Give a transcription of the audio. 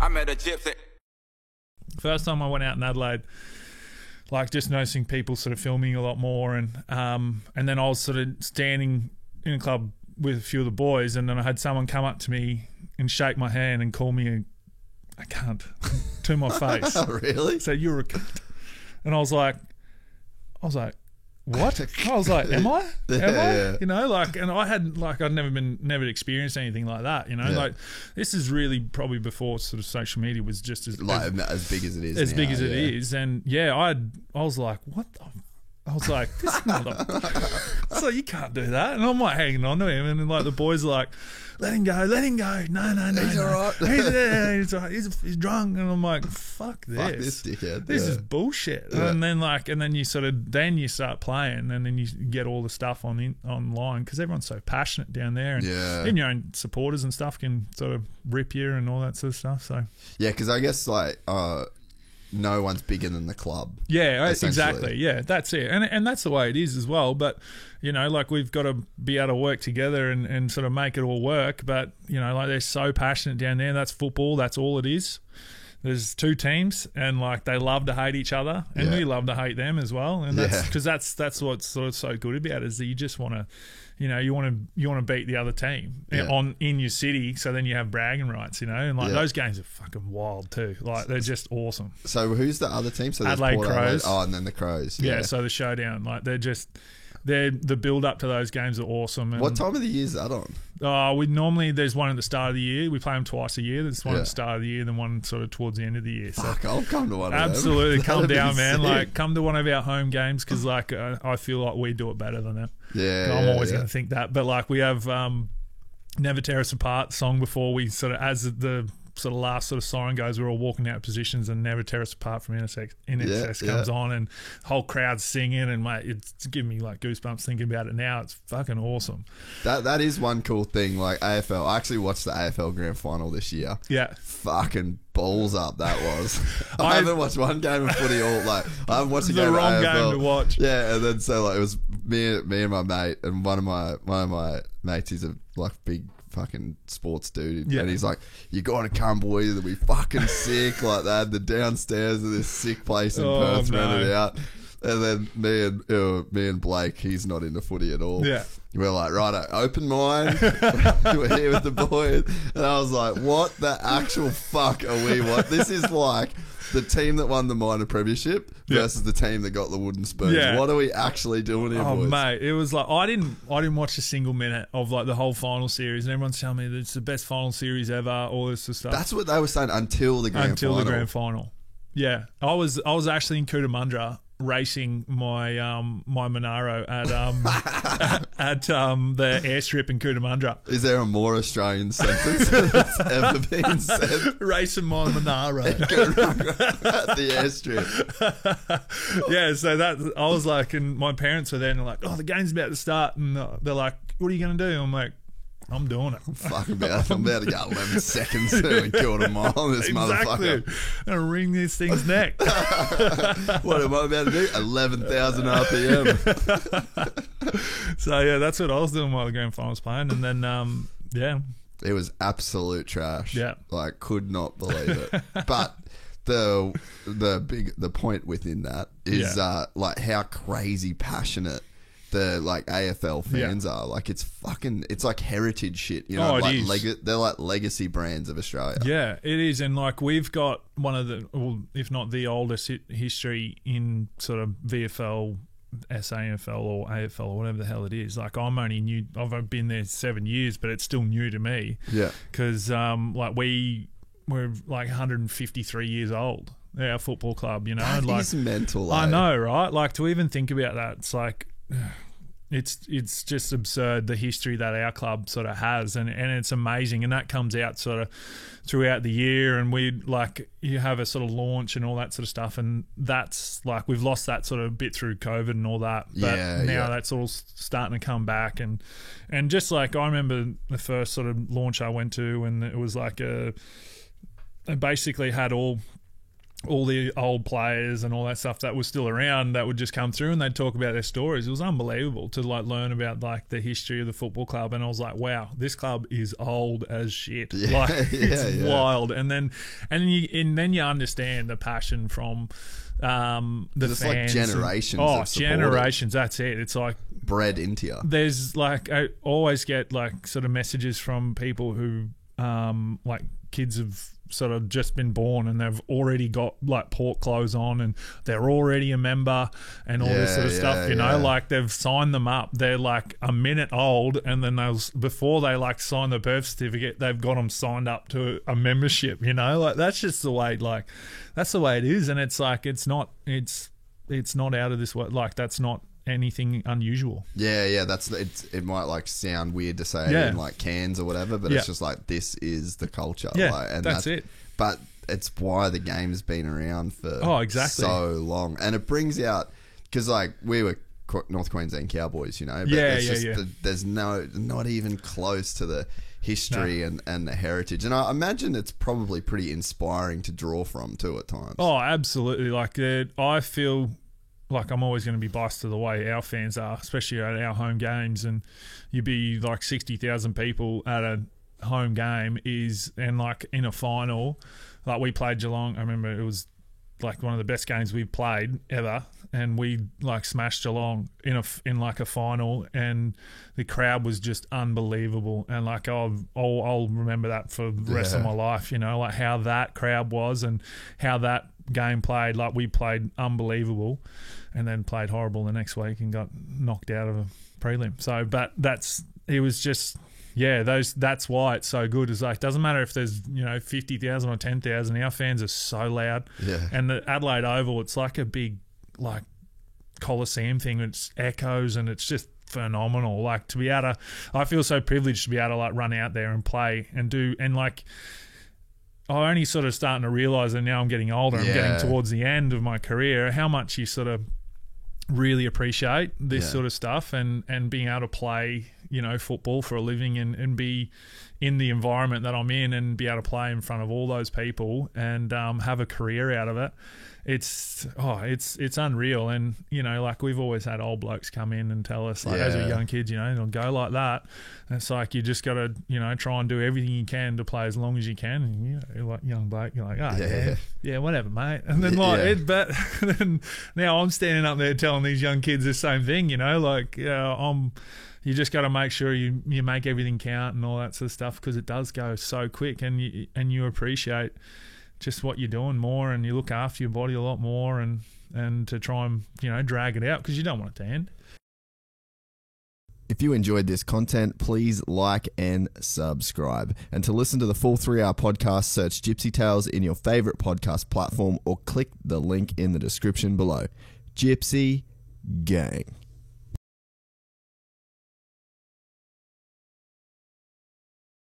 I met a gypsy. First time I went out in Adelaide, like just noticing people sort of filming a lot more, and then I was sort of standing in a club with a few of the boys, and then I had someone come up to me and shake my hand and call me a cunt to my face. Oh, really? So you're a cunt. And I was like, what? I was like, am I? Yeah. You know, like, and I had, like, I'd never experienced anything like that, you know? Yeah. Like, this is really probably before sort of social media was just as Like as big as it is. as now, big as it is. And yeah, I was like, what the? I was like, this is not a. So you can't do that. And I'm like hanging on to him, and then, like, the boys are like, let him go. No. He's all right. He's all right. He's drunk. And I'm like, fuck this. Fuck this dickhead. This Yeah. is bullshit. Yeah. And then you start playing, and then you get all the stuff online because everyone's so passionate down there, and Yeah. even your own supporters and stuff can sort of rip you and all that sort of stuff. So Yeah, because I guess like no one's bigger than the club. yeah, essentially. exactly. Yeah, that's it, and that's the way it is as well. But you know, like, we've got to be able to work together and sort of make it all work. But you know, like, they're so passionate down there. That's football. That's all it is. There's two teams, and like, they love to hate each other, and Yeah. we love to hate them as well. And that's Yeah. because that's what's sort of so good about it, is that you just want to, you know, you want to beat the other team Yeah. in your city, so then you have bragging rights, you know. And like, Yeah. those games are fucking wild too. Like, they're just awesome. So who's the other team? So there's Adelaide Port Crows. Oh, and then the Crows. Yeah, so the showdown, like, the build up to those games are awesome. And, What time of the year is that on? there's one at the start of the year. We play them twice a year. There's one at Yeah. the start of the year, then one sort of towards the end of the year. So Fuck, I'll come to one of them. absolutely, come That'd be down, man. sick. Like, come to one of our home games, because like, I feel like we do it better than them. Yeah, I'm always yeah. going to think that. But like, we have Never Tear Us Apart song before we sort of, as the sort of last sort of siren goes, we're all walking out of positions, and Never Tear Us Apart from NXS comes on, and the whole crowd's singing, and mate, it's giving me like goosebumps thinking about it now. It's fucking awesome. That is one cool thing. Like AFL, I actually watched the AFL Grand Final this year. Yeah. Fucking balls up that was. I I- haven't watched one game of footy all like I haven't watched a The game wrong of AFL. game to watch. Yeah, and then so like it was me and my mate, and one of my mates is a like big fucking sports dude, Yeah. and he's like, "You gotta come, boys, it'll be fucking sick." Like, they had the downstairs of this sick place in Perth, no. rented out. And then me and Blake, he's not into footy at all. Yeah. We're like, right, open mind. We're here with the boys. And I was like, what the actual fuck are we? What? This is like the team that won the minor premiership versus the team that got the wooden spoons. Yeah. What are we actually doing here, Oh boys? mate, it was like, I didn't watch a single minute of like the whole final series, and everyone's telling me that it's the best final series ever, all this sort of stuff. That's what they were saying until the grand final. the grand final. Yeah, I was actually in Cootamundra racing my my Monaro at at the airstrip in Cootamundra. Is there a more Australian sentence that's ever been said? Racing my Monaro. At the airstrip. Yeah, so that I was like, and my parents were there, and they're like, "Oh, the game's about to start," and they're like, "What are you going to do?" I'm like, "I'm doing it." I'm about to go 11 seconds and kill a mile on this Exactly. motherfucker. I'm gonna wring this thing's neck. What am I about to do? 11,000 RPM. So yeah, that's what I was doing while the grand final was playing, and then yeah, It was absolute trash. Yeah. Like, could not believe it. But the point within that is like how crazy passionate the like AFL fans are. Like, it's like heritage shit, you know. Oh, it like is. they're like legacy brands of Australia. yeah, it is, and like, we've got one of the, well, if not the oldest history in sort of VFL, SANFL or AFL or whatever the hell it is. Like, I've been there 7 years, but it's still new to me. Yeah. Because like, we're like 153 years old, our football club, you know. That like, is mental. I eh? know, right? Like, to even think about that, it's like, it's just absurd, the history that our club sort of has, and it's amazing, and that comes out sort of throughout the year, and you have a sort of launch and all that sort of stuff, and that's like, we've lost that sort of bit through COVID and all that, but now that's all starting to come back, and just like, I remember the first sort of launch I went to, and it was like they basically had all all the old players and all that stuff that was still around that would just come through and they'd talk about their stories. It was unbelievable to like learn about like the history of the football club, and I was like, wow, this club is old as shit. Yeah, Like it's yeah. wild. And then you understand the passion from the it's fans. like generations. Oh, of support generations. That's it. It's like bred into you. there's like I always get like sort of messages from people who like kids have sort of just been born and they've already got like port clothes on and they're already a member and all this sort of stuff, you know, like they've signed them up. They're like a minute old, and then before they like sign the birth certificate, they've got them signed up to a membership, you know, like that's just the way, like that's the way it is. And it's like it's not out of this world. Like that's not anything unusual. That's it might like sound weird to say in like cans or whatever, but it's just like this is the culture. Like, and that's it. But it's why the game's been around for so long, and it brings out, because like we were North Queensland Cowboys, you know, but there's not even close to the history and the heritage, and I imagine it's probably pretty inspiring to draw from too at times. Oh, absolutely. Like I feel like I'm always going to be biased to the way our fans are, especially at our home games, and you'd be like 60,000 people at a home game and like in a final, like we played Geelong. I remember it was like one of the best games we've played ever, and we like smashed Geelong in like a final, and the crowd was just unbelievable. And like I'll remember that for the rest of my life, you know, like how that crowd was and how that game played. Like we played unbelievable and then played horrible the next week and got knocked out of a prelim. So but it was just that's why it's so good. It's like, doesn't matter if there's 50,000 or 10,000, our fans are so loud. And the Adelaide Oval, it's like a big like Coliseum thing. It's echoes and it's just phenomenal. Like to be able to, I feel so privileged to be able to like run out there and play and do, and like I'm only sort of starting to realise that now I'm getting older, I'm getting towards the end of my career, how much you sort of really appreciate this sort of stuff and being able to play, football for a living and be in the environment that I'm in and be able to play in front of all those people and have a career out of it. It's unreal. And like we've always had old blokes come in and tell us, like, as we're young kids, it'll go like that. And it's like you just got to try and do everything you can to play as long as you can. And you're like young bloke, you're like, whatever, mate. And then but then now I'm standing up there telling these young kids the same thing. You just got to make sure you make everything count and all that sort of stuff, because it does go so quick, and you appreciate just what you're doing more, and you look after your body a lot more, and to try and drag it out, because you don't want it to end. If you enjoyed this content, please like and subscribe. And to listen to the full 3-hour podcast, search Gypsy Tales in your favourite podcast platform or click the link in the description below. Gypsy Gang.